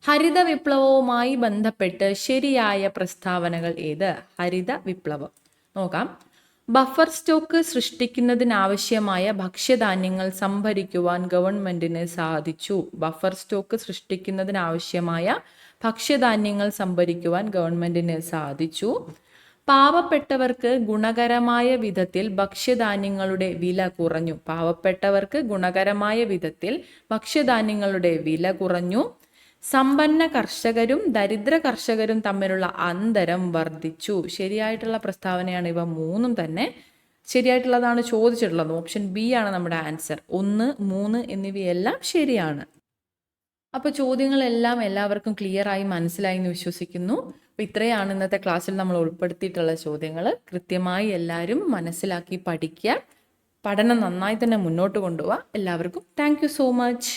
ഹരിത വിപ്ലവവുമായി ബന്ധപ്പെട്ട് ശരിയായ പ്രസ്താവനകൾ ഏത്? ഹരിത വിപ്ലവം. നോക്കാം. ബഫർ സ്റ്റോക്ക് സൃഷ്ടിക്കുന്നതിനാവശ്യമായ ഭക്ഷ്യധാന്യങ്ങൾ സംഭരിക്കുവാൻ ഗവൺമെന്റിന് സാധിച്ചു. ബഫർ സ്റ്റോക്ക് സൃഷ്ടിക്കുന്നതിനാവശ്യമായ ഭക്ഷ്യധാന്യങ്ങൾ സംഭരിക്കുവാൻ ഗവൺമെന്റിന് സാധിച്ചു. പാവപ്പെട്ടവർക്ക് ഗുണകരമായ വിധത്തിൽ ഭക്ഷ്യധാന്യങ്ങളുടെ വില കുറഞ്ഞു. പാവപ്പെട്ടവർക്ക് ഗുണകരമായ വിധത്തിൽ ഭക്ഷ്യധാന്യങ്ങളുടെ വില കുറഞ്ഞു. സമ്പന്ന കർഷകരും ദരിദ്ര കർഷകരും തമ്മിലുള്ള അന്തരം വർദ്ധിച്ചു. ശരിയായിട്ടുള്ള പ്രസ്താവനയാണ് ഇവ മൂന്നും തന്നെ. ശരിയായിട്ടുള്ളതാണ് ചോദിച്ചിട്ടുള്ളത്. ഓപ്ഷൻ ബി ആണ് നമ്മുടെ ആൻസർ. 1, 3 എന്നിവയെല്ലാം ശരിയാണ്. അപ്പോൾ ചോദ്യങ്ങളെല്ലാം എല്ലാവർക്കും ക്ലിയർ ആയി മനസ്സിലായി എന്ന് വിശ്വസിക്കുന്നു. അപ്പോൾ ഇത്രയാണ് ഇന്നത്തെ ക്ലാസ്സിൽ നമ്മൾ ഉൾപ്പെടുത്തിയിട്ടുള്ള ചോദ്യങ്ങൾ. കൃത്യമായി എല്ലാവരും മനസ്സിലാക്കി പഠിക്കുക. പഠനം നന്നായി തന്നെ മുന്നോട്ട് കൊണ്ടുപോവുക. എല്ലാവർക്കും താങ്ക് യു സോ മച്ച്.